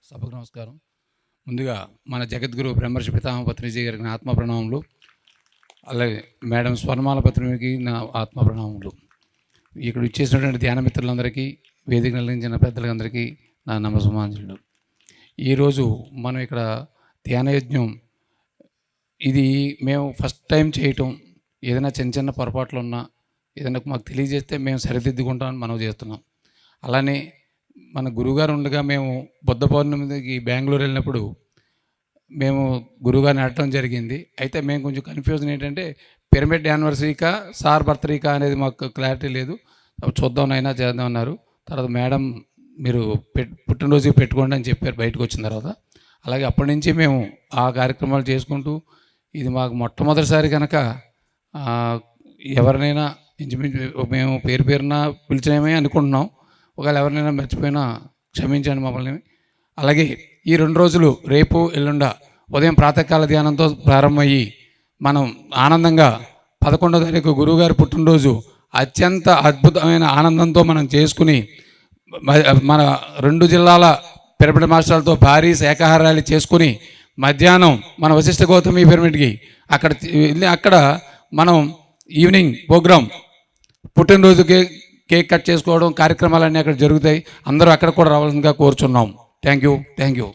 సభకు నమస్కారం. ముందుగా మన జగద్గురు బ్రహ్మర్షి పితామహ పత్రిజీ గారికి నా ఆత్మ ప్రణామములు. అలాగే మేడం స్వర్ణమాల పత్రికకి నా ఆత్మ ప్రణామములు. ఇక్కడ ఇచ్చేసినటువంటి ధ్యాన మిత్రులందరికీ, వేదిక నిర్వహించిన పెద్దలందరికీ నా నమస్సుమాంజలు. ఈరోజు మనం ఇక్కడ ధ్యానయజ్ఞం ఇది మేము ఫస్ట్ టైం చేయటం. ఏదైనా చిన్న చిన్న పొరపాట్లు ఉన్నా ఏదైనా మాకు తెలియజేస్తే మేము సరిదిద్దుకుంటామని మనం చేస్తున్నాం. అలానే మన గురువుగారు ఉండగా మేము బుద్ధ పౌర్ణమికి బెంగళూరు వెళ్ళినప్పుడు మేము గురువుగారిని అడగటం జరిగింది. అయితే మేము కొంచెం కన్ఫ్యూజన్ ఏంటంటే పిరమిడ్ యానివర్సరీకా సార్ బర్త్డేకా అనేది మాకు క్లారిటీ లేదు. చూద్దాం అయినా చేద్దాం అన్నారు. తర్వాత మేడం మీరు పుట్టినరోజుకి పెట్టుకోండి అని చెప్పారు బయటకు వచ్చిన తర్వాత. అలాగే అప్పటి నుంచి మేము ఆ కార్యక్రమాలు చేసుకుంటూ ఇది మాకు మొట్టమొదటిసారి కనుక ఎవరినైనా ఇంచుమించు మేము పేరు పేరున పిలిచినేమే అనుకుంటున్నాం. ఒకవేళ ఎవరినైనా మర్చిపోయినా క్షమించండి మమ్మల్ని. అలాగే ఈ 2 రోజులు రేపు ఎల్లుండ ఉదయం ప్రాతకాల ధ్యానంతో ప్రారంభమయ్యి మనం ఆనందంగా 11వ తారీఖు గురువుగారి పుట్టినరోజు అత్యంత అద్భుతమైన ఆనందంతో మనం చేసుకుని మన 2 జిల్లాల పిరమిడ్ మాస్టర్లతో భారీ శాఖాహార ర్యాలీ చేసుకుని మధ్యాహ్నం మన వశిష్ఠ గౌతమి పిరమిడ్కి అక్కడ మనం ఈవినింగ్ ప్రోగ్రాం పుట్టినరోజుకి కేక్ కట్ చేసుకోవడం కార్యక్రమాలన్నీ అక్కడ జరుగుతాయి. అందరూ అక్కడ కూడా రావాల్సిందిగా కోరుచున్నాం. Thank you.